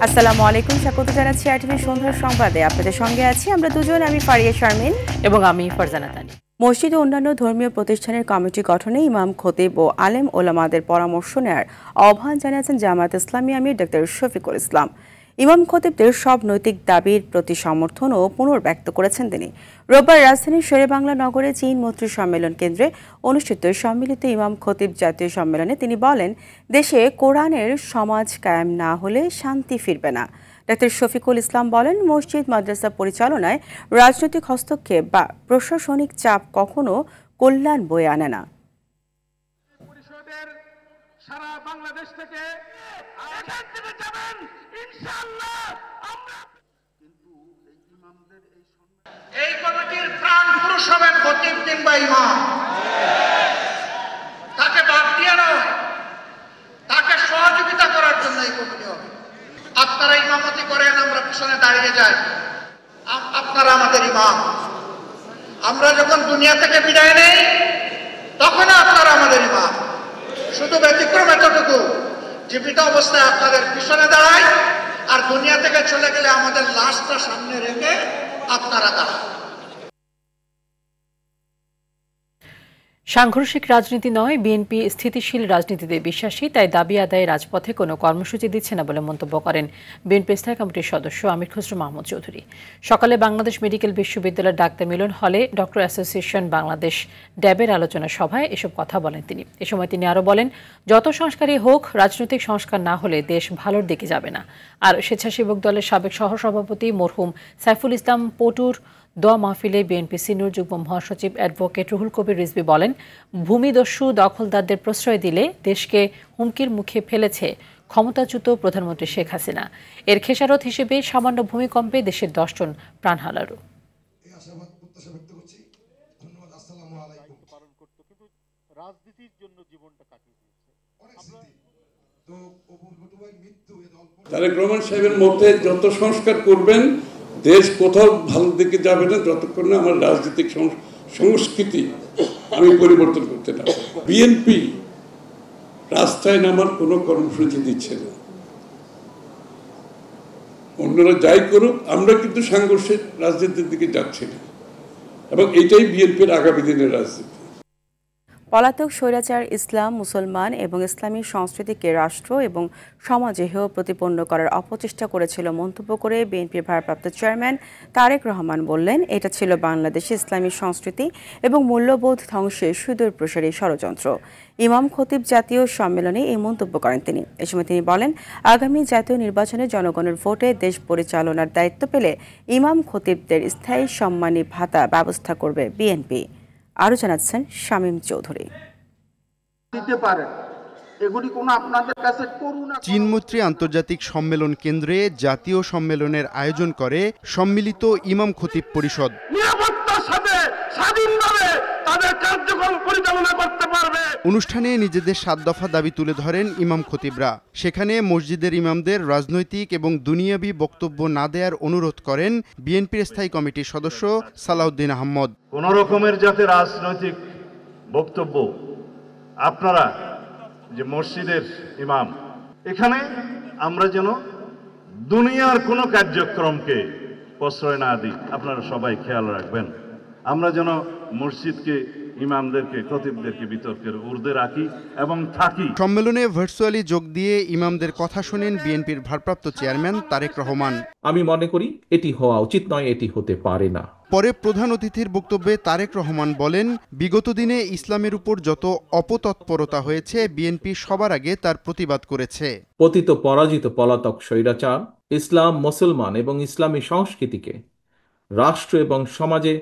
আসসালামু আলাইকুম, স্বাগত জানাচ্ছি আরটিভি সন্ধ্যার সংবাদে। আপনাদের সঙ্গে আছি আমরা দুজন, আমি ফারিয়া শারমিন এবং আমি ফারজানা তানি। মসজিদ ও অন্যান্য ধর্মীয় প্রতিষ্ঠানের কমিটি গঠনে ইমাম, খতিব ও আলেম ওলামাদের পরামর্শ নেয়ার আহ্বান জানিয়েছেন জামায়াত ইসলামী আমির ডক্টর শফিকুল ইসলাম। ইমাম খতিবদের সব নৈতিক দাবির প্রতি সমর্থন ও পুনর্ব্যক্ত করেছেন তিনি। রোববার রাজধানীর শেরেবাংলা নগরে চীন মৈত্রী সম্মেলন কেন্দ্রে অনুষ্ঠিত সম্মিলিত ইমাম খতিব জাতীয় সম্মেলনে তিনি বলেন, দেশে কোরআনের সমাজ কায়েম না হলে শান্তি ফিরবে না। ডক্টর শফিকুল ইসলাম বলেন, মসজিদ মাদ্রাসা পরিচালনায় রাজনৈতিক হস্তক্ষেপ বা প্রশাসনিক চাপ কখনো কল্যাণ বয়ে আনে না। সারা বাংলাদেশ থেকে এখান থেকে যাবেন ইনশাআল্লাহ। আমরা কিন্তু এই ইমামদের এই কমিটির প্রাণ পুরুষ হবেন খতিব কিংবা ইমাম। তাকে বাদ দিয়ে নয়, তাকে সহযোগিতা করার জন্য এই কমিটি হবে। আপনারা ইমামতি করেন, আমরা পিছনে দাঁড়িয়ে যাই, আপনারা আমাদের ইমাম। আমরা যখন দুনিয়া থেকে বিদায় নেই তখন আপনারা আমাদের ইমাম। শুধু ব্যতিক্রম এতটুকু, জীবিত অবস্থায় আপনাদের পিছনে দাঁড়ায়, আর দুনিয়া থেকে চলে গেলে আমাদের লাশটা সামনে রেখে আপনারা দাঁড়ান। সাংঘর্ষিক রাজনীতি নয়, বিএনপি স্থিতিশীল রাজনীতিতে বিশ্বাসী, তাই দাবি আদায়ে রাজপথে কোনো কর্মসূচি দিচ্ছে না বলে মন্তব্য করেন বিএনপি স্থায়ী কমিটির সদস্য আমির খসরু মাহমুদ চৌধুরী। সকালে বাংলাদেশ মেডিকেল বিশ্ববিদ্যালয়ের ডাক্তার মিলন হলে ডক্টর অ্যাসোসিয়েশন বাংলাদেশ ড্যাবের আলোচনা সভায় এসব কথা বলেন তিনি। এ সময় তিনি আরও বলেন, যত সংস্কারই হোক, রাজনৈতিক সংস্কার না হলে দেশ ভালোর দিকে যাবে না। আর স্বেচ্ছাসেবক দলের সাবেক সহসভাপতি মরহুম সাইফুল ইসলাম পটুর দোয়া মাহফিলে বিএনপি সিনিয়র যুগ্ম মহাসচিব অ্যাডভোকেট রুহুল কবির রিজভী বলেন, ভূমিদস্যু দখলদারদের প্রশ্রয় দিলে দেশকে হুমকির মুখে ফেলেছে ক্ষমতাচ্যুত প্রধানমন্ত্রী শেখ হাসিনা। এর খেসারত হিসেবে সামান্য ভূমিকম্পে দেশের 10 জন প্রাণ হারালো। তারেক রহমান সাহেবের মধ্যে যত সংস্কার করবেন, দেশ কোথাও ভালো দিকে যাবে না যতক্ষণ না আমার রাজনৈতিক সংস্কৃতি আমি পরিবর্তন করতে না। বিএনপি রাস্তায় নামার কোনো কর্মসূচি দিচ্ছে না। অন্যরা যাই করুক, আমরা কিন্তু সাংঘর্ষিক রাজনীতির দিকে যাচ্ছি না, এবং এটাই বিএনপির আগামী দিনের রাজনীতি। পলাতক স্বৈরাচার ইসলাম, মুসলমান এবং ইসলামী সংস্কৃতিকে রাষ্ট্র এবং সমাজে হেয় প্রতিপন্ন করার অপচেষ্টা করেছিল মন্তব্য করে বিএনপির ভারপ্রাপ্ত চেয়ারম্যান তারেক রহমান বললেন, এটা ছিল বাংলাদেশে ইসলামী সংস্কৃতি এবং মূল্যবোধ ধ্বংসের সুদূর প্রসারী ষড়যন্ত্র। ইমাম খতিব জাতীয় সম্মেলনে এই মন্তব্য করেন তিনি। এ সময় তিনি বলেন, আগামী জাতীয় নির্বাচনে জনগণের ভোটে দেশ পরিচালনার দায়িত্ব পেলে ইমাম খতিবদের স্থায়ী সম্মানী ভাতা ব্যবস্থা করবে বিএনপি। আরো জানাচ্ছেন শামীম চৌধুরী। চীন মৈত্রী আন্তর্জাতিক সম্মেলন কেন্দ্রে জাতীয় সম্মেলনের আয়োজন করে সম্মিলিত ইমাম খতিব পরিষদ। অনুষ্ঠানে নিজেদের 7 দফা দাবি তুলে ধরেন ইমাম খতিবরা। সেখানে মসজিদের ইমামদের রাজনৈতিক এবং দুনিয়াবি বক্তব্য না দেওয়ার অনুরোধ করেন বিএনপির স্থায়ী কমিটির সদস্য সালাউদ্দিন আহমদ। কোন রকমের যাতে রাজনৈতিক বক্তব্য, আপনারা যে মসজিদের ইমাম, এখানে আমরা যেন দুনিয়ার কোনো কার্যক্রমকে প্রশ্রয় না দিই, আপনারা সবাই খেয়াল রাখবেন। আমরা যেন মসজিদকে, ইমামদেরকে, খতিবদেরকে বিতর্কের ঊর্ধ্বে রাখি এবং থাকি। সম্মেলনে ভার্চুয়ালি যোগ দিয়ে ইমামদের কথা শোনেন বিএনপির ভারপ্রাপ্ত চেয়ারম্যান তারেক রহমান। আমি মনে করি এটি হওয়া উচিত নয়, এটি হতে পারে না। পরে প্রধান অতিথির বক্তব্যে তারেক রহমান বলেন, বিগত দিনে ইসলামের উপর যত অপতৎপরতা হয়েছে বিএনপি সবার আগে তার প্রতিবাদ করেছে। পতিত পরাজিত পলাতক স্বৈরাচার ইসলাম, মুসলমান এবং ইসলামী সংস্কৃতিকে রাষ্ট্র এবং সমাজে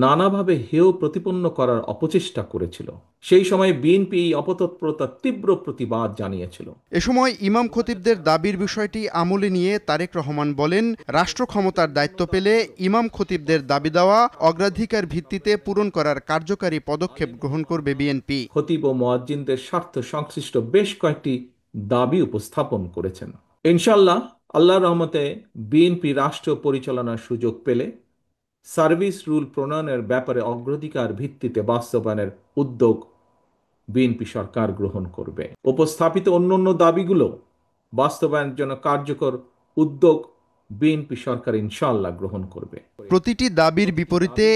নানাভাবে হেয় প্রতিপন্ন করার অপচেষ্টা করেছিল। সেই সময় বিএনপি এই অপতৎপরতার তীব্র প্রতিবাদ জানিয়েছিল। এ সময় ইমাম খতিবদের দাবির বিষয়টি আমলে নিয়ে তারেক রহমান বলেন, রাষ্ট্র ক্ষমতার দায়িত্ব পেলে ইমাম খতিবদের দাবি দেওয়া অগ্রাধিকার ভিত্তিতে পূরণ করার কার্যকারী পদক্ষেপ গ্রহণ করবে বিএনপি। খতিব ও মুয়াজ্জিনদের স্বার্থ সংশ্লিষ্ট বেশ কয়েকটি দাবি উপস্থাপন করেছেন। ইনশাআল্লাহ আল্লাহর রহমতে বিএনপি রাষ্ট্র পরিচালনার সুযোগ পেলে সার্ভিস রুল প্রণয়নের ব্যাপারে অগ্রাধিকার ভিত্তিতে বাস্তবায়নের উদ্যোগ বিএনপি সরকার গ্রহণ করবে। উপস্থাপিত অন্যান্য দাবিগুলো বাস্তবায়নের জন্য কার্যকর উদ্যোগ বিএনপি সরকার ইনশাআল্লাহ গ্রহণ করবে। প্রতিটি দাবির বিপরীতে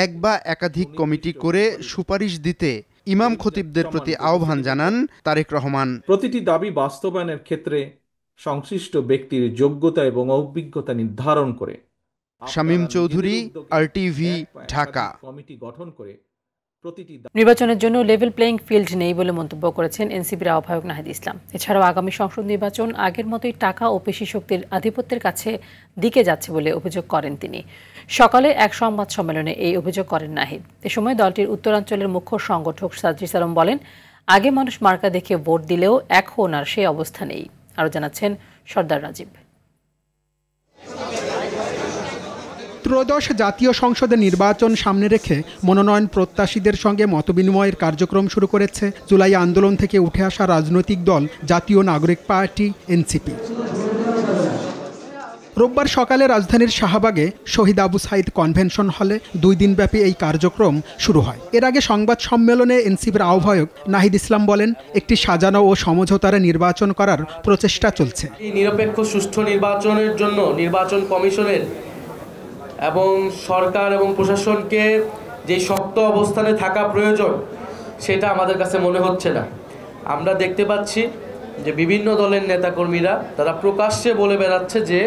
এক বা একাধিক কমিটি করে সুপারিশ দিতে ইমাম খতিবদের প্রতি আহ্বান জানান তারেক রহমান। প্রতিটি দাবি বাস্তবায়নের ক্ষেত্রে সংশ্লিষ্ট ব্যক্তির যোগ্যতা এবং অভিজ্ঞতা নির্ধারণ করে শামীম চৌধুরী, RTV, ঢাকা। কমিটি গঠন করে নির্বাচনের জন্য লেভেল প্লেইং ফিল্ড নেই বলে মন্তব্য করেছেন এনসিপির আহ্বায়ক নাহিদ ইসলাম। এছাড়াও আগামী সংসদ নির্বাচন আগের মতোই টাকা ও পেশি শক্তির আধিপত্যের কাছে দিকে যাচ্ছে বলে অভিযোগ করেন তিনি। সকালে এক সংবাদ সম্মেলনে এই অভিযোগ করেন নাহিদ। এ সময় দলটির উত্তরাঞ্চলের মুখ্য সংগঠক সাদ্রিস আলম বলেন, আগে মানুষ মার্কা দেখে ভোট দিলেও এখন আর সেই অবস্থা নেই। আরও জানাচ্ছেন সর্দার রাজীব। ত্রয়োদশ জাতীয় সংসদের নির্বাচন সামনে রেখে মনোনয়ন প্রত্যাশীদের সঙ্গে মতবিনিময়ের কার্যক্রম শুরু করেছে জুলাই আন্দোলন থেকে উঠে আসা রাজনৈতিক দল জাতীয় নাগরিক পার্টি এনসিপি। রোববার সকালে রাজধানীর শাহবাগে শহীদ আবু সাইদ কনভেনশন হলে 2 দিনব্যাপী এই কার্যক্রম শুরু হয়। এর আগে সংবাদ সম্মেলনে এনসিপির আহ্বায়ক নাহিদ ইসলাম বলেন, একটি সাজানো ও সমঝোতার নির্বাচন করার প্রচেষ্টা চলছে। নিরপেক্ষ সুষ্ঠু নির্বাচনের জন্য নির্বাচন কমিশনের এবং সরকার এবং প্রশাসনকে যে শক্ত অবস্থানে থাকা প্রয়োজন সেটা আমাদের কাছে মনে হচ্ছে না। আমরা দেখতে পাচ্ছি যে বিভিন্ন দলের নেতাকর্মীরা তারা প্রকাশ্যে বলে বেড়াচ্ছে যে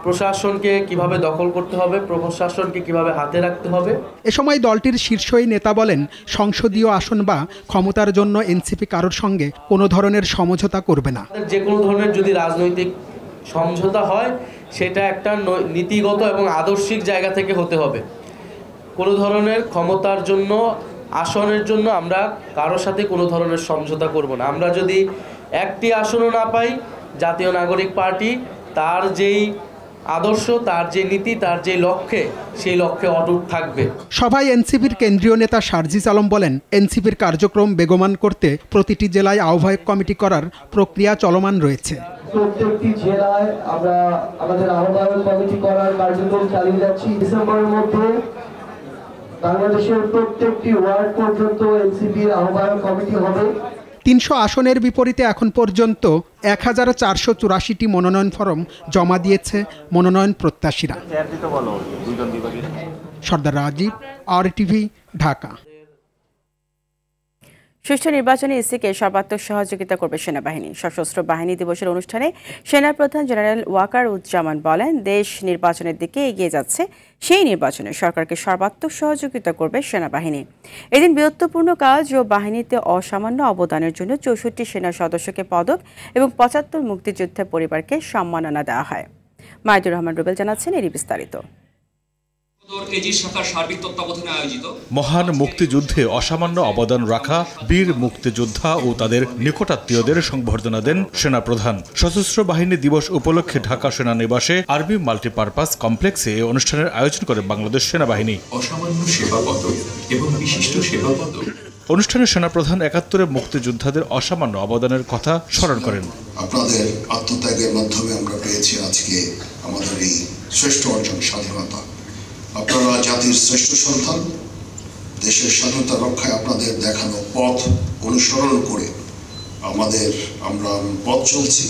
প্রশাসনকে কিভাবে দখল করতে হবে, প্রশাসনকে কিভাবে হাতে রাখতে হবে। এ সময় দলটির শীর্ষ নেতা বলেন, সংসদীয় আসন বা ক্ষমতার জন্য এনসিপি কারোর সঙ্গে কোনো ধরনের সমঝোতা করবে না। যে কোনো ধরনের যদি রাজনৈতিক সমঝোতা হয় সেটা একটা নীতিগত এবং আদর্শিক জায়গা থেকে হতে হবে। কোনো ধরনের ক্ষমতার জন্য, আসনের জন্য আমরা কারোর সাথে কোনো ধরনের সমঝোতা করব না। আমরা যদি একটি আসনও না পাই, জাতীয় নাগরিক পার্টি তার যেই আদর্শ, তার যে নীতি, তার যে লক্ষ্যে, সেই লক্ষ্যে অটুট থাকবে। সভায় এনসিপির কেন্দ্রীয় নেতা সার্জিস আলম বলেন, এনসিপির কার্যক্রম বেগবান করতে প্রতিটি জেলায় আহ্বায়ক কমিটি করার প্রক্রিয়া চলমান রয়েছে। প্রত্যেকটি জেলায় আমরা আমাদের আহ্বায়ক কমিটি করার কার্যক্রম চালিয়ে যাচ্ছি। ডিসেম্বরের মধ্যে বাংলাদেশের প্রত্যেকটি ওয়ার্ড পর্যন্ত এনসিপির আহ্বায়ক কমিটি হবে। 300 আসনের বিপরীতে এখন পর্যন্ত 1484টি মনোনয়ন ফরম জমা দিয়েছে মনোনয়ন প্রত্যাশীরা। সর্দার রাজীব, RTV, ঢাকা। সুষ্ঠু নির্বাচনে ইসিকে সর্বাত্মক সহযোগিতা করবে সেনাবাহিনী। সশস্ত্র বাহিনী দিবসের অনুষ্ঠানে সেনাপ্রধান জেনারেল ওয়াকার উজ্জামান বলেন, দেশ নির্বাচনের দিকে এগিয়ে যাচ্ছে, সেই নির্বাচনে সরকারকে সর্বাত্মক সহযোগিতা করবে সেনাবাহিনী। এদিন বীরত্বপূর্ণ কাজ ও বাহিনীতে অসামান্য অবদানের জন্য 64 সেনা সদস্যকে পদক এবং 75 মুক্তিযোদ্ধা পরিবারকে সম্মাননা দেওয়া হয়। মাইদুর রহমান রুবেল জানাচ্ছেন এরই বিস্তারিত। মহান মুক্তিযুদ্ধে অসামান্য অবদান রাখা বীর মুক্তিযোদ্ধা ও তাদের নিকটাত্মীয়দের সংবর্ধনা দেন সেনাপ্রধান। সশস্ত্র বাহিনী দিবস উপলক্ষে ঢাকা সেনানিবাসে আর্মি মাল্টিপারপাস কমপ্লেক্সে এই অনুষ্ঠানের আয়োজন করে বাংলাদেশ সেনাবাহিনী। অসামান্য সেবা পদক এবং বিশিষ্ট সেবা পদক অনুষ্ঠানে সেনাপ্রধান 71 মুক্তিযোদ্ধাদের অসামান্য অবদানের কথা স্মরণ করেন। আপনাদের আত্মত্যাগের মাধ্যমে আমরা পেয়েছি আজকে আমাদের এই শ্রেষ্ঠ অর্জন, স্বাধীনতা। আপনারা জাতির শ্রেষ্ঠ সন্তান। দেশের স্বাধীনতা রক্ষায় আপনাদের দেখানো পথ অনুসরণ করে আমরা পথ চলছি।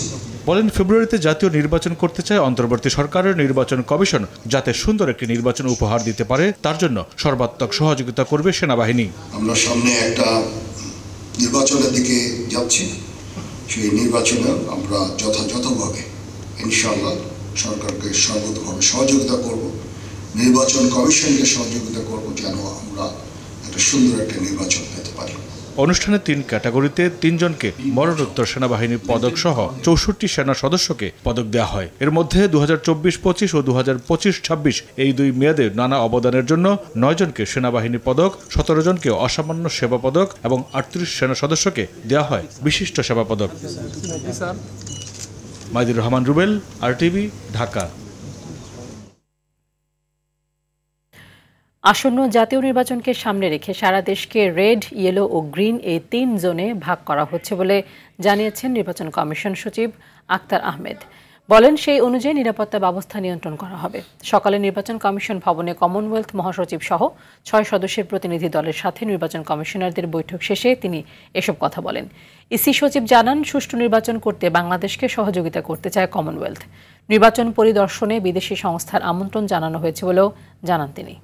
বলেন, ফেব্রুয়ারিতে জাতীয় নির্বাচন করতে চায় অন্তর্বর্তী সরকারের নির্বাচন কমিশন। যাতে সুন্দর একটি নির্বাচন উপহার দিতে পারে তার জন্য সর্বাত্মক সহযোগিতা করবে সেনাবাহিনী। আমরা সামনে একটা নির্বাচনের দিকে যাচ্ছি, সেই নির্বাচনে আমরা যথাযথভাবে ইনশাআল্লাহ সরকারকে সর্বতভাবে সহযোগিতা করব, নির্বাচন কমিশনকে সহযোগিতা করব, যেন আমরা একটা সুন্দর একটা নির্বাচন পেতে পারি। অনুষ্ঠানে 3 ক্যাটাগরিতে 3 জনকে মরণোত্তর সেনাবাহিনীর পদক সহ 64 সেনা সদস্যকে পদক দেওয়া হয়। এর মধ্যে 2024-25 ও 2025-26 এই 2 মেয়াদে নানা অবদানের জন্য 9 জনকে সেনাবাহিনীর পদক, 17 জনকে অসামান্য সেবা পদক এবং 38 সেনা সদস্যকে দেওয়া হয় বিশিষ্ট সেবা পদক। মাইদুর রহমান রুবেল, RTV, ঢাকা। আসন্ন জাতীয় নির্বাচনকে সামনে রেখে সারা দেশকে রেড, ইয়েলো ও গ্রিন এই 3 জোনে ভাগ করা হচ্ছে বলে জানিয়েছেন নির্বাচন কমিশন সচিব আক্তার আহমেদ। বলেন সেই অনুযায়ী নিরাপত্তা ব্যবস্থা নিয়ন্ত্রণ করা হবে। সকালে নির্বাচন কমিশন ভবনে কমনওয়েলথ মহাসচিব সহ 6 সদস্যের প্রতিনিধি দলের সাথে নির্বাচন কমিশনারদের বৈঠক শেষে তিনি এসব কথা বলেন। ইসি সচিব জানান, সুষ্ঠু নির্বাচন করতে বাংলাদেশকে সহযোগিতা করতে চায় কমনওয়েলথ। নির্বাচন পরিদর্শনে বিদেশি সংস্থার আমন্ত্রণ জানানো হয়েছে বলেও জানান তিনি।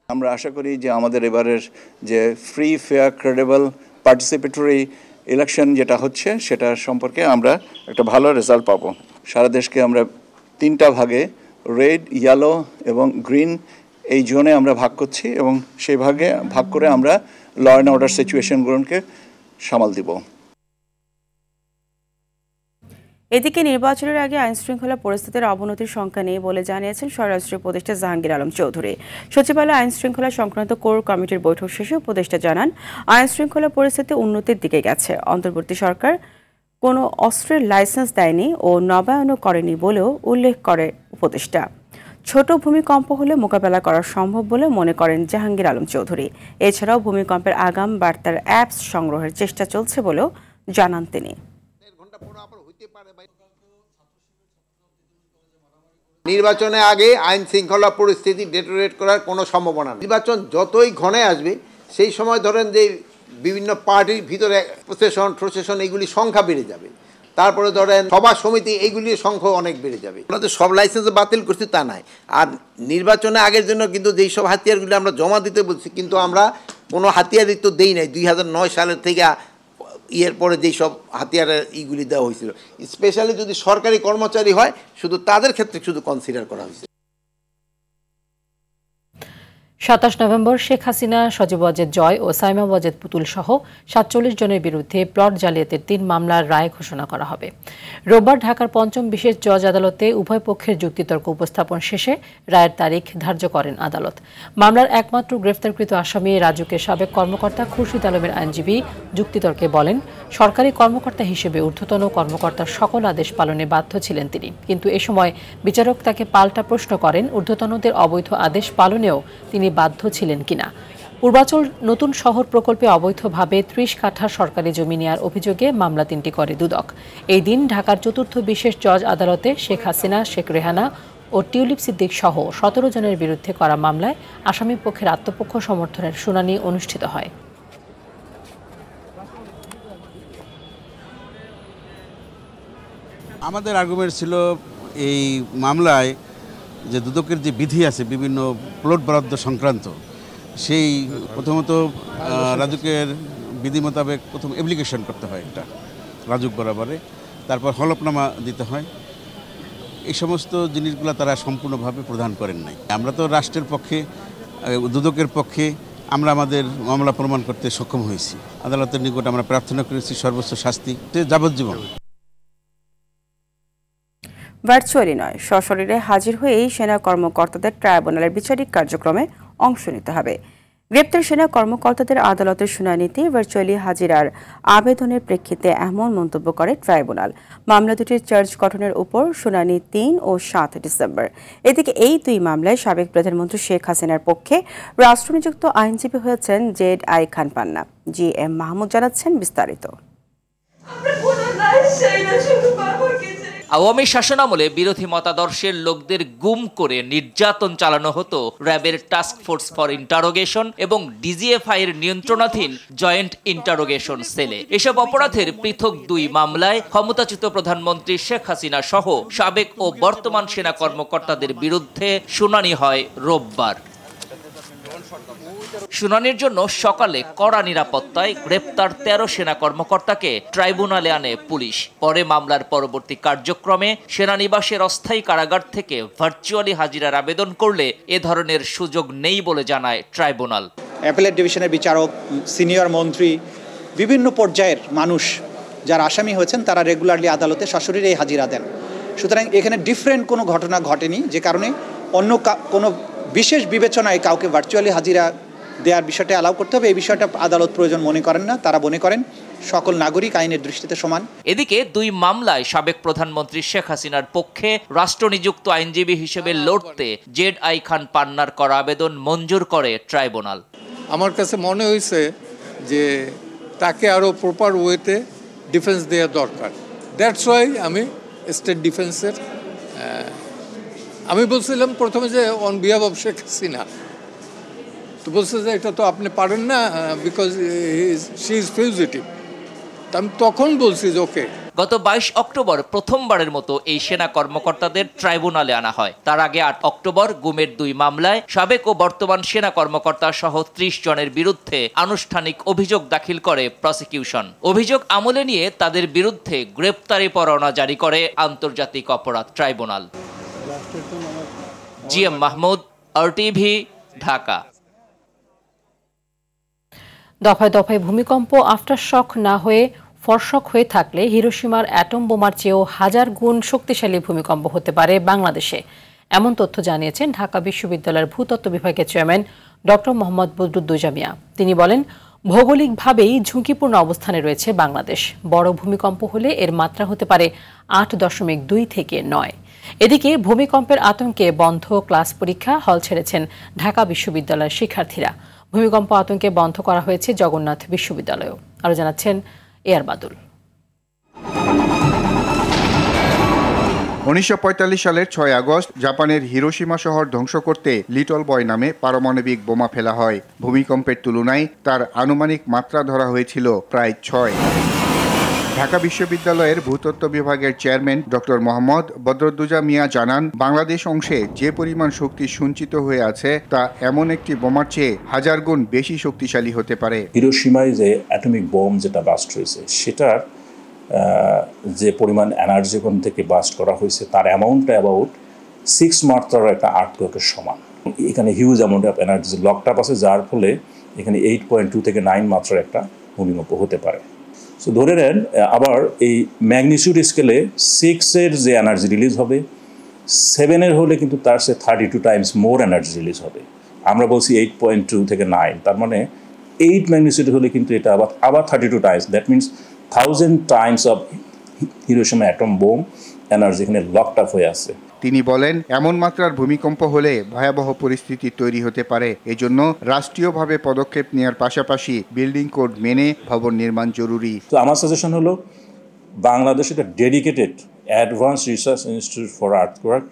আমরা আশা করি যে আমাদের এবারের যে free, fair, credible, participatory election যেটা হচ্ছে সেটা সম্পর্কে আমরা একটা ভালো রেজাল্ট পাবো। সারা দেশকে আমরা 3টা ভাগে, রেড, ইয়েলো এবং গ্রিন, এই জোনে আমরা ভাগ করছি এবং সেই ভাগে ভাগ করে আমরা ল অ্যান্ড অর্ডার সিচুয়েশনগুলোকে সামাল দিব। এদিকে নির্বাচনের আগে আইনশৃঙ্খলা পরিস্থিতির অবনতির শঙ্কা নেই বলে জানিয়েছেন স্বরাষ্ট্র উপদেষ্টা জাহাঙ্গীর আলম চৌধুরী। সচিবালয়ে আইনশৃঙ্খলা সংক্রান্ত কোর কমিটির বৈঠক শেষে উপদেষ্টা জানান, আইনশৃঙ্খলা পরিস্থিতি উন্নতির দিকে গেছে। অন্তর্বর্তী সরকার কোনো অস্ত্রের লাইসেন্স দেয়নি ও নবায়নও করেনি বলেও উল্লেখ করে উপদেষ্টা। ছোট ভূমিকম্প হলে মোকাবেলা করা সম্ভব বলে মনে করেন জাহাঙ্গীর আলম চৌধুরী। এছাড়াও ভূমিকম্পের আগাম বার্তার অ্যাপস সংগ্রহের চেষ্টা চলছে বলেও জানান তিনি। নির্বাচনের আগে আইন শৃঙ্খলা পরিস্থিতি ডেটোরেট করার কোনো সম্ভাবনা নেই। নির্বাচন যতই ঘনে আসবে সেই সময় ধরেন যে বিভিন্ন পার্টির ভিতরে প্রশাসন এইগুলি সংখ্যা বেড়ে যাবে। তারপরে ধরেন সভা সমিতি এইগুলির সংখ্যা অনেক বেড়ে যাবে। আমরা তো সব লাইসেন্স বাতিল করছি তা নাই। আর নির্বাচনের আগের জন্য কিন্তু যেই সব হাতিয়ারগুলি আমরা জমা দিতে বলছি, কিন্তু আমরা কোনো হাতিয়ারই তো দেই নাই। 2009 সালের থেকে ইয়ের পরে যেই সব হাতিয়ারের ইগুলি দেওয়া হয়েছিল, স্পেশালি যদি সরকারি কর্মচারী হয় শুধু তাদের ক্ষেত্রে শুধু কনসিডার করা হয়েছে। 27 নভেম্বর শেখ হাসিনা, সজীব ওয়াজেদ জয় ও সাইমা ওয়াজেদ পুতুল সহ 47 জনের বিরুদ্ধে প্লট জালিয়াতির 3 মামলার রায় ঘোষণা করা হবে। রোববার ঢাকার 5ম বিশেষ জজ আদালতে উভয় পক্ষের যুক্তিতর্ক উপস্থাপন শেষে রায়ের তারিখ ধার্য করেন আদালত। মামলার একমাত্র গ্রেফতারকৃত আসামি রাজুকের সাবেক কর্মকর্তা খুরশিদ আলমের আইনজীবী যুক্তিতর্কে বলেন, সরকারি কর্মকর্তা হিসেবে ঊর্ধ্বতন কর্মকর্তার সকল আদেশ পালনে বাধ্য ছিলেন তিনি। কিন্তু এ সময় বিচারক তাকে পাল্টা প্রশ্ন করেন, ঊর্ধ্বতনদের অবৈধ আদেশ পালনেও তিনি বাধ্য ছিলেন কিনা। পূর্বাচল নতুন শহর প্রকল্পে অবৈধভাবে 30 কাঠা সরকারি জমি নেওয়ার অভিযোগে মামলা 3টি করে দুদক। এই দিন ঢাকার 4র্থ বিশেষ জজ আদালতে শেখ হাসিনা, শেখ রেহানা ও টিউলিপ সিদ্দিক সহ 17 জনের বিরুদ্ধে করা মামলায় আসামি পক্ষের আত্মপক্ষ সমর্থনের শুনানি অনুষ্ঠিত হয়। আমাদের আর্গুমেন্ট ছিল এই মামলায় যে দুদকের যে বিধি আছে বিভিন্ন প্লট বরাদ্দ সংক্রান্ত, সেই প্রথমত রাজুকের বিধি মোতাবেক প্রথম অ্যাপ্লিকেশন করতে হয় একটা রাজুক বরাবরে, তারপর হলফনামা দিতে হয়। এই সমস্ত জিনিসগুলো তারা সম্পূর্ণভাবে প্রদান করেন নাই। আমরা তো রাষ্ট্রের পক্ষে, দুদকের পক্ষে আমরা আমাদের মামলা প্রমাণ করতে সক্ষম হয়েছি। আদালতের নিকট আমরা প্রার্থনা করেছি সর্বোচ্চ শাস্তি, যাবজ্জীবন। ভার্চুয়ালি নয়, সশরীরে হাজির হয়েই সেনা কর্মকর্তাদের ট্রাইব্যুনালের বিচারিক কার্যক্রমে অংশ নিতে হবে। গ্রেপ্তার সেনা কর্মকর্তাদের আদালতের শুনানিতে ভার্চুয়ালি হাজিরার আবেদনের প্রেক্ষিতে এমন মন্তব্য করে ট্রাইব্যুনাল। মামলা দুটির চার্জ গঠনের উপর শুনানি 3 ও 7 ডিসেম্বর। এদিকে এই 2 মামলায় সাবেক প্রধানমন্ত্রী শেখ হাসিনার পক্ষে রাষ্ট্রনিযুক্ত আইনজীবী হয়েছেন ZI খান পান্না। GM মাহমুদ জানাচ্ছেন বিস্তারিত। আওয়ামী শাসনামলে বিরোধী মতাদর্শের লোকদের গুম করে নির্যাতন চালানো হতো র্যাবের টাস্ক ফোর্স ফর ইন্টারোগেশন এবং DGFI এর নিয়ন্ত্রণাধীন জয়েন্ট ইন্টারোগেশন সেলে। এসব অপরাধের পৃথক 2 মামলায় ক্ষমতাচ্যুত প্রধানমন্ত্রী শেখ হাসিনা সহ সাবেক ও বর্তমান সেনা কর্মকর্তাদের বিরুদ্ধে শুনানি হয় রোববার। শুনানির জন্য সকালে কড়া নিরাপত্তায় গ্রেপ্তার 13 সেনা কর্মকর্তাকে ট্রাইব্যুনালে আনে পুলিশ। পরে মামলার পরবর্তী কার্যক্রমে সেনানিবাসের অস্থায়ী কারাগার থেকে ভার্চুয়ালি হাজিরার আবেদন করলে এ ধরনের সুযোগ নেই বলে জানায় ট্রাইব্যুনাল। অ্যাপেলেট ডিভিশনের বিচারক, সিনিয়র মন্ত্রী, বিভিন্ন পর্যায়ের মানুষ যারা আসামি হয়েছেন তারা রেগুলারলি আদালতে সশরীরে হাজিরা দেন। সুতরাং এখানে ডিফারেন্ট কোনো ঘটনা ঘটেনি, যে কারণে অন্য কোনো বিশেষ বিবেচনায় কাউকে ভার্চুয়ালি হাজিরা দেওয়ার বিষয়টা অ্যালাউ করতে হবে, এই বিষয়টা আদালত প্রয়োজন মনে করেন না। তারা মনে করেন সকল নাগরিক আইনের দৃষ্টিতে সমান। এদিকে দুই মামলায় সাবেক প্রধানমন্ত্রী শেখ হাসিনার পক্ষে রাষ্ট্রনিযুক্ত আইনজীবী হিসেবে লড়তে জেড.আই. খান পান্নার করা আবেদন মঞ্জুর করে ট্রাইব্যুনাল। আমার কাছে মনে হয়েছে যে তাকে আরো প্রপার ওয়েতে ডিফেন্স দেওয়া দরকার। দ্যাটস ওয়াই আমি স্টেট ডিফেন্সের আমি বলছিলাম প্রথমে যে on behalf of Sheikh Hasina, তো বলছে যে এটা তো আপনি পারেন না বিকজ শি ইজ ফিউজিটিভ। আমি তখন বলছি যে ওকে। গত 22 অক্টোবর প্রথমবারের মতো এই সেনা কর্মকর্তাদের ট্রাইব্যুনালে আনা হয়। তার আগে 8 অক্টোবর গুমের 2 মামলায় সাবেক ও বর্তমান সেনা কর্মকর্তা সহ 30 জনের বিরুদ্ধে আনুষ্ঠানিক অভিযোগ দাখিল করে প্রসিকিউশন। অভিযোগ আমলে নিয়ে তাদের বিরুদ্ধে গ্রেপ্তারি পরোয়ানা জারি করে আন্তর্জাতিক অপরাধ tribunal. GM Mahmud, RTV, Dhaka. দফায় দফায় ভূমিকম্প আফটার শক না হয়ে ফরশক হয়ে থাকলে হিরোশিমার অ্যাটম বোমার চেয়েও 1000 গুণ শক্তিশালী ভূমিকম্প হতে পারে বাংলাদেশে, এমন তথ্য জানিয়েছেন ঢাকা বিশ্ববিদ্যালয়ের ভূতত্ত্ব বিভাগের চেয়ারম্যান ডক্টর মোহাম্মদ বদরুদ্দোজা মিয়া। তিনি বলেন, ভৌগোলিকভাবেই ঝুঁকিপূর্ণ অবস্থানে রয়েছে বাংলাদেশ। বড় ভূমিকম্প হলে এর মাত্রা হতে পারে 8.2 থেকে 9। এদিকে ভূমিকম্পের আতঙ্কে বন্ধ ক্লাস পরীক্ষা, হল ছেড়েছেন ঢাকা বিশ্ববিদ্যালয়ের শিক্ষার্থীরা। ভূমিকম্প আতঙ্কে বন্ধ করা হয়েছে জগন্নাথ বিশ্ববিদ্যালয়ও। আরো জানাচ্ছেন এয়ার বাদুল। 1945 সালের 6 আগস্ট জাপানের হিরোশিমা শহর ধ্বংস করতে লিটল বয় নামে পারমাণবিক বোমা ফেলা হয়। ভূমিকম্পের তুলনায় তার আনুমানিক মাত্রা ধরা হয়েছিল প্রায় 6। ঢাকা বিশ্ববিদ্যালয়ের ভূতত্ত্ব বিভাগের চেয়ারম্যান ডক্টর মোহাম্মদ বদরুদ্দোজা মিয়া জানান, বাংলাদেশ অংশে যে পরিমাণ শক্তি সঞ্চিত হয়ে আছে তা এমন একটি বোমার চেয়ে 1000 গুণ বেশি শক্তিশালী হতে পারে। হিরোশিমায় যে অ্যাটমিক বোম যেটা বাস্ট হয়েছে সেটার যে পরিমাণ এনার্জি ওখান থেকে বাস্ট করা হয়েছে তার অ্যামাউন্টটা অ্যাবাউট 6 মাত্রার একটা আর্থকোয়েকের সমান। এখানে huge amount of energy locked up আছে, যার ফলে এখানে 8.2 থেকে 9 মাত্রার একটা ভূমিকম্প হতে পারে। সো ধরে নেন আবার এই ম্যাগনিটিউড স্কেলে 6-এর যে এনার্জি রিলিজ হবে 7-এর হলে কিন্তু তার সে 32 টাইমস মোর এনার্জি রিলিজ হবে। আমরা বলছি 8.2 থেকে 9, তার মানে 8 ম্যাগনিটিউড হলে কিন্তু এটা আবার 32 Times, that means 1000 Times of Hiroshima atom bomb energy এখানে লকড আপ হয়ে আছে। তিনি বলেন, এমন মাত্রার ভূমিকম্প হলে ভয়াবহ পরিস্থিতি তৈরি হতে পারে। এজন্য রাষ্ট্রীয়ভাবে পদক্ষেপ নেওয়ার পাশাপাশি বিল্ডিং কোড মেনে ভবন নির্মাণ জরুরি। তো আমার সাজেশন হলো বাংলাদেশে একটা dedicated advance research institute for earthquake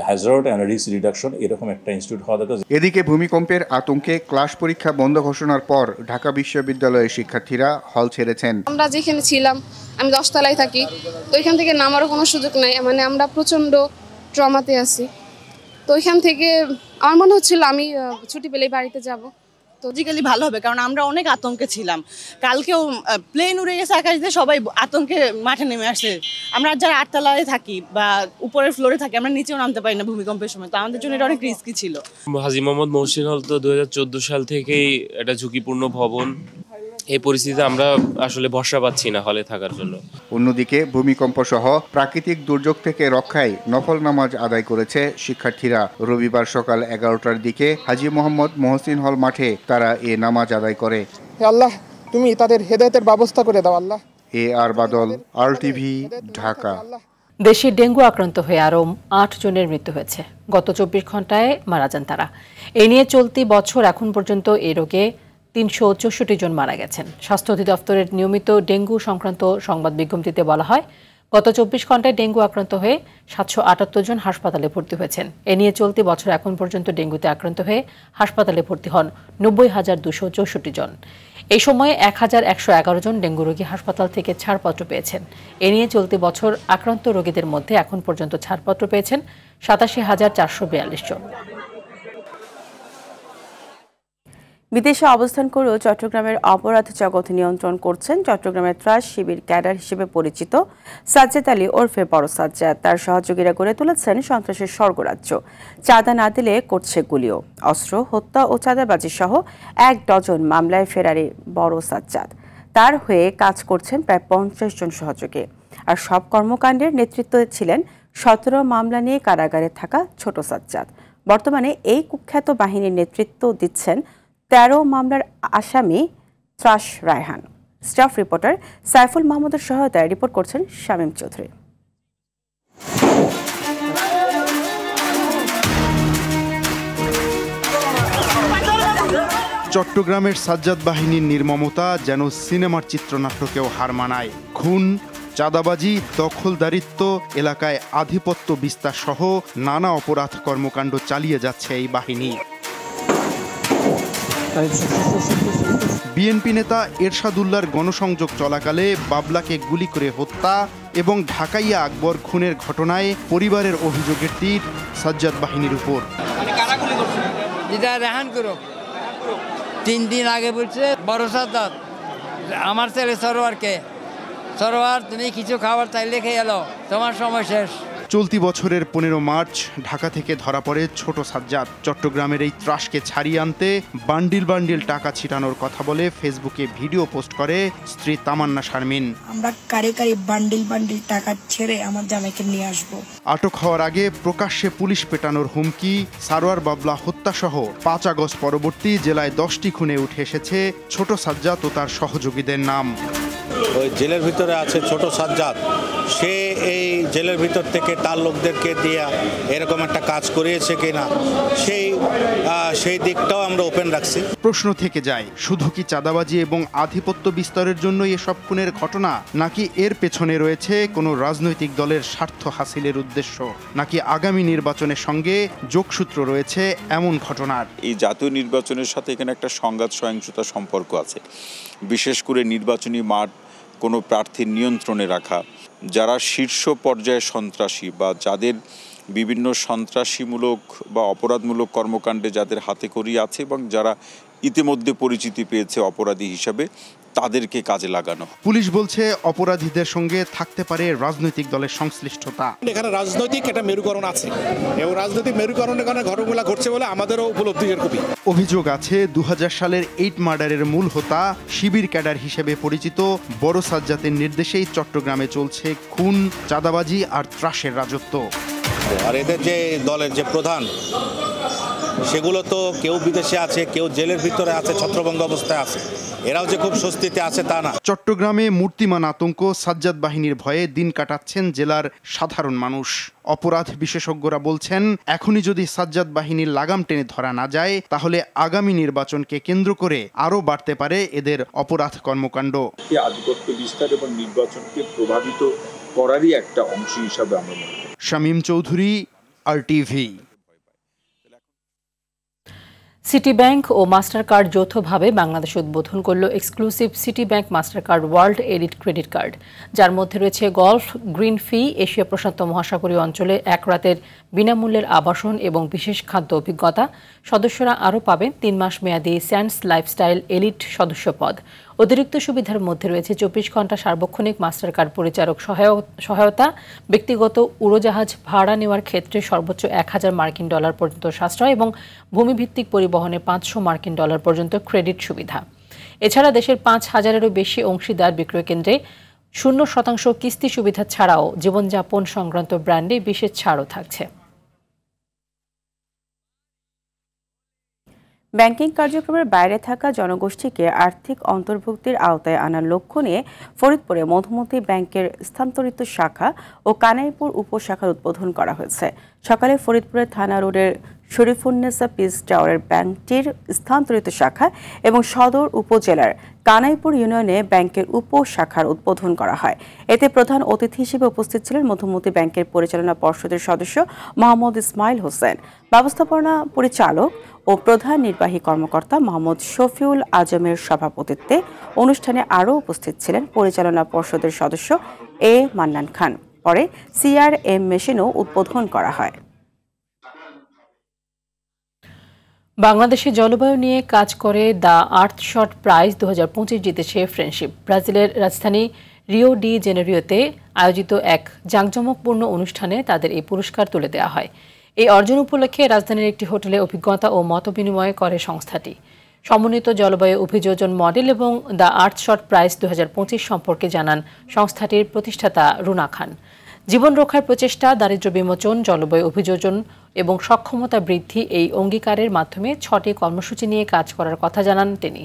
Hazard and risk reduction এরকম একটা ইনস্টিটিউট হওয়া দরকার। এদিকে ভূমিকম্পের আতঙ্কে ক্লাস পরীক্ষা বন্ধ ঘোষণার পর ঢাকা বিশ্ববিদ্যালয়ের শিক্ষার্থীরা হল ছেড়েছেন। আমরা যেখানে ছিলাম, আমি 10 তলায় থাকি, তো এখান থেকে নামারও কোনো সুযোগ নাই। মানে আমরা প্রচণ্ড ট্রমাতে আছি। তো এখান থেকে আমার মনে হচ্ছিল আমি ছুটি পেলেই বাড়িতে যাব। তো ফিজিক্যালি ভালো হবে, কারণ আমরা অনেক আতঙ্কে ছিলাম। কালকেও প্লেন উড়ে গেছে আকাশ দিয়ে, সবাই আতঙ্কে মাঠে নেমে আসে। আমরা যারা 8 তলায় থাকি বা উপরের ফ্লোরে থাকি, আমরা নিচেও নামতে পারি না ভূমিকম্পের সময়, তো আমাদের জন্য এটা অনেক রিস্কি ছিল। হাজী মোহাম্মদ মহসিন হল তো 2014 সাল থেকেই এটা ঝুঁকিপূর্ণ ভবন। এই পরিস্থিতিতে আমরা আসলে ভরসা পাচ্ছি না হলে থাকার জন্য। অন্যদিকে ভূমিকম্প সহ প্রাকৃতিক দুর্যোগ থেকে রক্ষায় নফল নামাজ আদায় করেছে শিক্ষার্থীরা। রবিবার সকাল 11টার দিকে হাজী মোহাম্মদ মহসিন হল মাঠে তারা এ নামাজ আদায় করে। হে আল্লাহ, তুমি তাদের হেদায়েতের ব্যবস্থা করে দাও আল্লাহ। AR বাদল, RTV, ঢাকা। দেশে ডেঙ্গু আক্রান্ত হয়ে আরও 8 জনের মৃত্যু হয়েছে। গত 24 ঘন্টায় মারা যান তারা। এ নিয়ে চলতি বছর এখন পর্যন্ত এই রোগে 364 জন মারা গেছেন। স্বাস্থ্য অধিদপ্তরের নিয়মিত ডেঙ্গু সংক্রান্ত সংবাদ বিজ্ঞপ্তিতে বলা হয়, গত 24 ঘন্টায় ডেঙ্গু আক্রান্ত হয়ে 778 জন হাসপাতালে ভর্তি হয়েছেন। এ নিয়ে চলতি বছর এখন পর্যন্ত ডেঙ্গুতে আক্রান্ত হয়ে হাসপাতালে ভর্তি হন 90,264 জন। এই সময়ে 1,111 জন ডেঙ্গু রোগী হাসপাতাল থেকে ছাড়পত্র পেয়েছেন। এ নিয়ে চলতি বছর আক্রান্ত রোগীদের মধ্যে এখন পর্যন্ত ছাড়পত্র পেয়েছেন 87,442 জন। বিদেশে অবস্থান করেও চট্টগ্রামের অপরাধ জগৎ নিয়ন্ত্রণ করছেন চট্টগ্রামের ত্রাস শিবির ক্যাডার হিসেবে পরিচিত সাজ্জাদ আলী ওরফে বড় সাজ্জাদ। তার সহযোগীরা গড়ে তুলেছেন সন্ত্রাসের স্বর্গরাজ্য। চাঁদা না দিলে করছে গুলিও। অস্ত্র, হত্যা ও চাঁদাবাজি সহ 1 ডজন মামলায় ফেরারি বড় সাজ্জাদ। তার হয়ে কাজ করছেন প্রায় 50 জন সহযোগী। আর সব কর্মকাণ্ডের নেতৃত্বে ছিলেন 17 মামলা নিয়ে কারাগারে থাকা ছোট সাজ্জাদ। বর্তমানে এই কুখ্যাত বাহিনীর নেতৃত্ব দিচ্ছেন 13 মামলার আসামি ত্রাস রায়হান। স্টাফ রিপোর্টার সাইফুল মাহমুদের সহায়তায় রিপোর্ট করছেন শামীম চৌধুরী। চট্টগ্রামের সাজ্জাদ বাহিনীর নির্মমতা যেন সিনেমার চিত্রনাট্যকেও হার মানায়। খুন, চাঁদাবাজি, দখলদারিত্ব, এলাকায় আধিপত্য বিস্তার সহ নানা অপরাধ কর্মকাণ্ড চালিয়ে যাচ্ছে এই বাহিনী। বিএনপি নেতা এরশাদুল্লাহর গণসংযোগ চলাকালে বাবলাকে গুলি করে হত্যা এবং ঢাকাইয়া আকবর খুনের ঘটনায় পরিবারের অভিযোগের তীর সাজ্জাদ বাহিনীর উপর। 3 দিন আগে বলছে বড় সাজ্জাদ, আমার ছেলে সরোয়ারকে, সরোয়ার তুমি কিছু খাবার চাইলে খেয়ে এলো, তোমার সময় শেষ। চলতি বছরের 15 মার্চ ঢাকা থেকে ধরা পড়ে ছোট সাজ্জাদ। চট্টগ্রামের এই ত্রাসকে ছাড়িয়ে আনতে বান্ডিল বান্ডিল টাকা ছিটানোর কথা বলে ফেসবুকে ভিডিও পোস্ট করে স্ত্রী তামান্না শারমিন। আমরা কারে কারে বান্ডিল বান্ডিল টাকা ছেড়ে আমার জামাইকে নিয়ে আসব। আটক হওয়ার আগে প্রকাশ্যে পুলিশ পেটানোর হুমকি, সারোয়ার বাবলা হত্যাসহ 5 আগস্ট পরবর্তী জেলায় 10টি খুনে উঠে এসেছে ছোট সাজ্জাদ ও তার সহযোগীদের নাম। ওই জেলের ভিতরে আছে ছোট সাজ্জাদ, সে এই জেলের ভিতর থেকে তার লোকদেরকে দিয়ে এরকম একটা কাজ করিয়েছে কিনা সেই দিকটাও আমরা ওপেন রাখছি। প্রশ্ন থেকে যায়, শুধু কি চাঁদাবাজি এবং আধিপত্য বিস্তারের জন্য এসব খুনের ঘটনা, নাকি এর পেছনে রয়েছে কোনো রাজনৈতিক দলের স্বার্থ হাসিলের উদ্দেশ্য, নাকি আগামী নির্বাচনের সঙ্গে যোগসূত্র রয়েছে এমন ঘটনার? এই জাতীয় নির্বাচনের সাথে এখানে একটা সংঘাত সহিংসতা সম্পর্ক আছে। বিশেষ করে নির্বাচনী মাঠ কোনো প্রার্থীর নিয়ন্ত্রণে রাখা, যারা শীর্ষ পর্যায়ে সন্ত্রাসী বা যাদের বিভিন্ন সন্ত্রাসীমূলক বা অপরাধমূলক কর্মকাণ্ডে যাদের হাতে খড়ি আছে এবং যারা ইতিমধ্যে পরিচিতি পেয়েছে অপরাধী হিসাবে, তাদেরকে কাজে লাগানো। পুলিশ বলছে অপরাধীদের সঙ্গে থাকতে পারে রাজনৈতিক দলের সংশ্লিষ্টতা। এখানে রাজনৈতিক একটা মেরুকরণ আছে এবং রাজনৈতিক মেরুকরণের কারণে ঘটনাগুলো ঘটছে বলে আমাদেরও উপলব্ধি এরকমই। অভিযোগ আছে 2000 সালের 8 মার্ডারের মূল হোতা শিবির ক্যাডার হিসেবে পরিচিত বড় সাজ্জাদের নির্দেশেই চট্টগ্রামে চলছে খুন, চাঁদাবাজি আর ত্রাসের রাজত্ব। আর এদের যে দলের যে প্রধান, সেগুলো তো কেউ বিদেশে আছে, কেউ জেলের ভিতরে আছে, ছত্রভঙ্গ অবস্থায় আছে, এরাও যে খুব স্বস্তিতে আছে তা না। চট্টগ্রামে মূর্তিমান আতঙ্ক, সাজ্জাদ বাহিনীর ভয়ে দিন কাটাচ্ছেন জেলার সাধারণ মানুষ। অপরাধ বিশেষজ্ঞরা বলছেন, এখনই যদি সাজ্জাদ বাহিনীর লাগাম টেনে ধরা না যায়, তাহলে আগামী নির্বাচনকে কেন্দ্র করে আরও বাড়তে পারে এদের অপরাধ কর্মকাণ্ড। আধিপত্য বিস্তার এবং নির্বাচনকে প্রভাবিত করারই একটা অংশ হিসাবে আমরা মনে করি। Shamim Chowdhury, RTV। City Bank ও মাস্টার কার্ড যৌথভাবে বাংলাদেশে উদ্বোধন করল exclusive City Bank Mastercard World Elite credit card, যার মধ্যে রয়েছে গলফ, গ্রিন ফি, এশিয়া প্রশান্ত মহাসাগরীয় অঞ্চলে 1 রাতের বিনামূল্যের আবাসন এবং বিশেষ খাদ্য অভিজ্ঞতা। সদস্যরা আরও পাবেন 3 মাস মেয়াদী স্যান্ডস লাইফস্টাইল এলিট সদস্যপদ। অতিরিক্ত সুবিধার মধ্যে রয়েছে 24 ঘন্টা সার্বক্ষণিক মাস্টার কার্ড পরিচারক সহায়তা, ব্যক্তিগত উড়োজাহাজ ভাড়া নেওয়ার ক্ষেত্রে সর্বোচ্চ $1000 পর্যন্ত সাশ্রয় এবং ভূমিভিত্তিক পরিবহনে $500 পর্যন্ত ক্রেডিট সুবিধা। এছাড়া দেশের 5000-এরও বেশি অংশীদার বিক্রয় কেন্দ্রে 0% কিস্তি সুবিধা ছাড়াও জীবনযাপন সংক্রান্ত ব্র্যান্ডে বিশেষ ছাড়ও থাকছে। ব্যাংকিং কার্যক্রমের বাইরে থাকা জনগোষ্ঠীকে আর্থিক অন্তর্ভুক্তির আওতায় আনার লক্ষ্য নিয়ে ফরিদপুরে মধুমতি ব্যাংকের স্থানান্তরিত শাখা ও কানাইপুর উপশাখার উদ্বোধন করা হয়েছে। সকালে ফরিদপুরের থানা রোডের শরীফুন্নেসা পিস টাওয়ারের ব্যাংকটির স্থানান্তরিত শাখা এবং সদর উপজেলার কানাইপুর ইউনিয়নে ব্যাংকের উপশাখার উদ্বোধন করা হয়। এতে প্রধান অতিথি হিসেবে উপস্থিত ছিলেন মধুমতি ব্যাংকের পরিচালনা পর্ষদের সদস্য মোহাম্মদ ইসমাইল হোসেন, ব্যবস্থাপনা পরিচালক ও প্রধান নির্বাহী কর্মকর্তা মোহাম্মদ শফিউল আজমের সভাপতিত্বে অনুষ্ঠানে আরও উপস্থিত ছিলেন পরিচালনা পর্ষদের সদস্য এ মান্নান খান। পরে CRM মেশিনও উদ্বোধন করা হয়। বাংলাদেশে জলবায়ু নিয়ে কাজ করে দ্য আর্থশট প্রাইজ 2025 জিতেছে ফ্রেন্ডশিপ। ব্রাজিলের রাজধানী রিও ডি জেনেরিওতে আয়োজিত এক জাঁকজমকপূর্ণ অনুষ্ঠানে তাদের এই পুরস্কার তুলে দেওয়া হয়। এই অর্জন উপলক্ষে রাজধানীর একটি হোটেলে অভিজ্ঞতা ও মতবিনিময় করে সংস্থাটি। সমন্বিত জলবায়ু অভিযোজন মডেল এবং দ্য আর্থশট প্রাইজ 2025 সম্পর্কে জানান সংস্থাটির প্রতিষ্ঠাতা রুনা খান। জীবন রক্ষার প্রচেষ্টা, দারিদ্র্য বিমোচন, জলবায়ু অভিযোজন এবং সক্ষমতা বৃদ্ধি এই অঙ্গীকারের মাধ্যমে 6টি কর্মসূচি নিয়ে কাজ করার কথা জানান তিনি।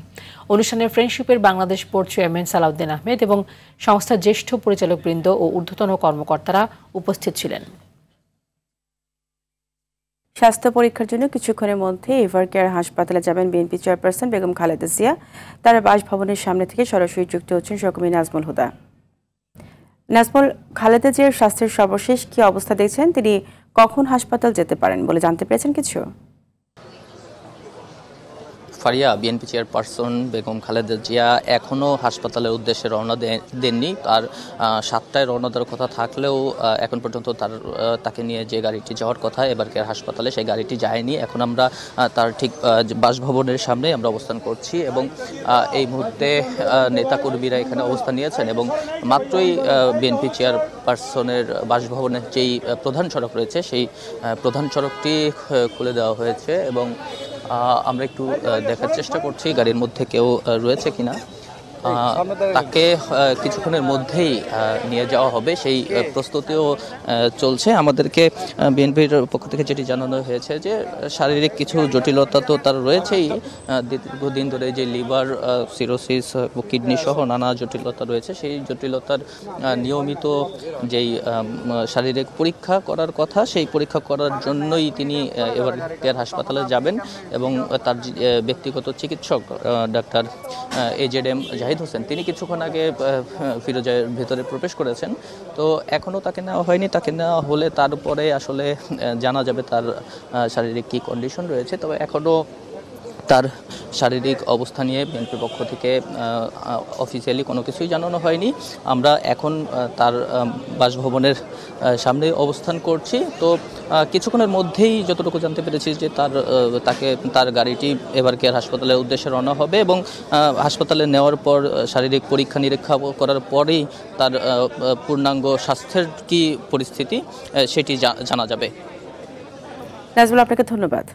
অনুষ্ঠানে ফ্রেন্ডশিপের বাংলাদেশ বোর্ড চেয়ারম্যান সালাউদ্দিন আহমেদ এবং সংস্থার জ্যেষ্ঠ পরিচালকবৃন্দ ও ঊর্ধ্বতন কর্মকর্তারা উপস্থিত ছিলেন। স্বাস্থ্য পরীক্ষার জন্য কিছুক্ষণের মধ্যে এভারকেয়ার হাসপাতালে যাবেন বিএনপি চেয়ারপারসন বেগম খালেদা জিয়া। তার বাসভবনের সামনে থেকে সরাসরি যুক্ত হচ্ছেন সহকর্মী নাজমুল হুদা। নাজমুল, খালেদা জিয়ার স্বাস্থ্যের সর্বশেষ কি অবস্থা দেখছেন? তিনি কখন হাসপাতাল যেতে পারেন বলে জানতে পেরেছেন কিছু? ফারিয়া, বিএনপি চেয়ারপারসন বেগম খালেদা জিয়া এখনও হাসপাতালের উদ্দেশ্যে রওনা দেননি। তার 7টায় রওনা দেওয়ার কথা থাকলেও এখন পর্যন্ত তাকে নিয়ে যে গাড়িটি যাওয়ার কথা এবারকের হাসপাতালে, সেই গাড়িটি যায়নি। এখন আমরা তার ঠিক বাসভবনের সামনে আমরা অবস্থান করছি এবং এই মুহূর্তে নেতাকর্মীরা এখানে অবস্থান নিয়েছেন এবং মাত্রই বিএনপি চেয়ারপারসনের বাসভবনের যেই প্রধান সড়ক রয়েছে সেই প্রধান সড়কটি খুলে দেওয়া হয়েছে এবং আমরা একটু দেখার চেষ্টা করছি গাড়ির মধ্যে কেউ রয়েছে কিনা। তাকে কিছুক্ষণের মধ্যেই নিয়ে যাওয়া হবে, সেই প্রস্তুতিও চলছে। আমাদেরকে বিএনপির পক্ষ থেকে যেটি জানানো হয়েছে যে শারীরিক কিছু জটিলতা তো তার রয়েছেই, দীর্ঘদিন ধরে যে লিভার সিরোসিস, কিডনি সহ নানা জটিলতা রয়েছে, সেই জটিলতার নিয়মিত যেই শারীরিক পরীক্ষা করার কথা সেই পরীক্ষা করার জন্যই তিনি এবার কেয়ার হাসপাতালে যাবেন এবং তার ব্যক্তিগত চিকিৎসক ডাক্তার AZM জাহিদ হোসেন তিনি কিছুক্ষণ আগে ফিরোজের ভেতরে প্রবেশ করেছেন। তো এখনও তাকে নেওয়া হয়নি, তাকে নেওয়া হলে তারপরে আসলে জানা যাবে তার শারীরিক কী কন্ডিশন রয়েছে। তবে এখনও তার শারীরিক অবস্থা নিয়ে বিএনপির পক্ষ থেকে অফিসিয়ালি কোনো কিছুই জানানো হয়নি। আমরা এখন তার বাসভবনের সামনে অবস্থান করছি। তো কিছুক্ষণের মধ্যেই যতটুকু জানতে পেরেছি যে তার গাড়িটি এবার কেয়ার হাসপাতালের উদ্দেশ্যে রওনা হবে এবং হাসপাতালে নেওয়ার পর শারীরিক পরীক্ষা নিরীক্ষা করার পরেই তার পূর্ণাঙ্গ স্বাস্থ্যের কী পরিস্থিতি সেটি জানা যাবে। নাজমুল, আপনাকে ধন্যবাদ।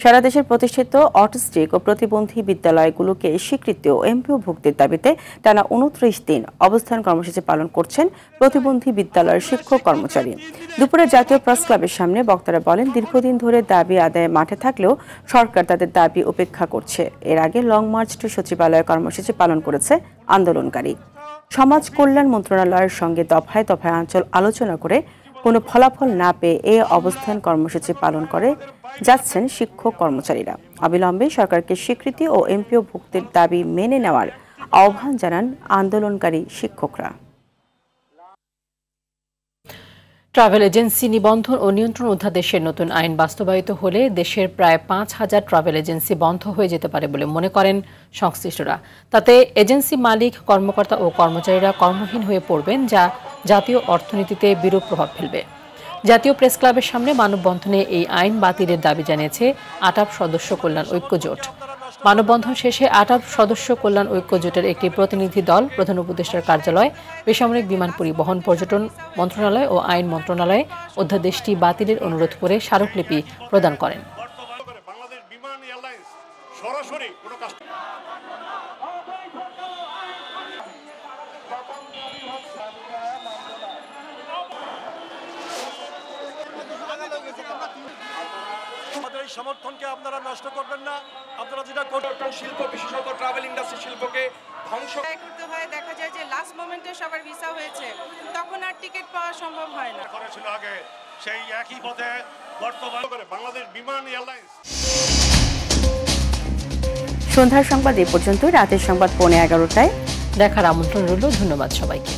সারা দেশের প্রতিষ্ঠিত অটিস্টিক ও প্রতিবন্ধী বিদ্যালয়গুলোকে স্বীকৃতি ও এমপিও ভুক্তির দাবিতে টানা 29 দিন অবস্থান কর্মসূচি পালন করছেন প্রতিবন্ধী বিদ্যালয়ের শিক্ষক কর্মচারী। দুপুরে জাতীয় প্রেস ক্লাবের সামনে বক্তারা বলেন, দীর্ঘদিন ধরে দাবি আদায়ে মাঠে থাকলেও সরকার তাদের দাবি উপেক্ষা করছে। এর আগে লং মার্চ টু সচিবালয় কর্মসূচি পালন করেছে আন্দোলনকারী। সমাজ কল্যাণ মন্ত্রণালয়ের সঙ্গে দফায় দফায় আলোচনা করে কোনো ফলাফল না পেয়ে এ অবস্থান কর্মসূচি পালন করে যাচ্ছেন শিক্ষক কর্মচারীরা। অবিলম্বে সরকারকে স্বীকৃতি ও এমপিও ভুক্তির দাবি মেনে নেওয়ার আহ্বান জানান আন্দোলনকারী শিক্ষকরা। ট্রাভেল এজেন্সি নিবন্ধন ও নিয়ন্ত্রণ অধ্যাদেশের নতুন আইন বাস্তবায়িত হলে দেশের প্রায় 5,000 ট্রাভেল এজেন্সি বন্ধ হয়ে যেতে পারে বলে মনে করেন সংশ্লিষ্টরা। তাতে এজেন্সি মালিক, কর্মকর্তা ও কর্মচারীরা কর্মহীন হয়ে পড়বেন, যা জাতীয় অর্থনীতিতে বিরূপ প্রভাব ফেলবে। জাতীয় প্রেস ক্লাবের সামনে মানববন্ধনে এই আইন বাতিলের দাবি জানিয়েছে আটাপ সদস্য কল্যাণ ঐক্য জোট। মানববন্ধন শেষে আটাপ সদস্য কল্যাণ ঐক্য জোটের একটি প্রতিনিধি দল প্রধান উপদেষ্টার কার্যালয়, বেসামরিক বিমান পরিবহন, পর্যটন মন্ত্রণালয় ও আইন মন্ত্রণালয়ে অধ্যাদেশটি বাতিলের অনুরোধ করে স্মারকলিপি প্রদান করেন। সমর্থনকে আপনারা নষ্ট করবেন না। আপনারা যেটা করছেন শিল্প, বিশেষত ট্রাভেল ইন্ডাস্ট্রি শিল্পকে ধ্বংস করতে হয়। দেখা যায় যে লাস্ট মোমেন্টে সবার ভিসা হয়েছে, তখন আর টিকিট পাওয়া সম্ভব হয় না। করেছিল আগে সেই একই পথে বর্তমান করে বাংলাদেশ বিমান এয়ারলাইন্স। সন্ধ্যার সংবাদ এই পর্যন্ত। রাতের সংবাদ 11:15টায় দেখার আমন্ত্রণ রইল। ধন্যবাদ সবাইকে।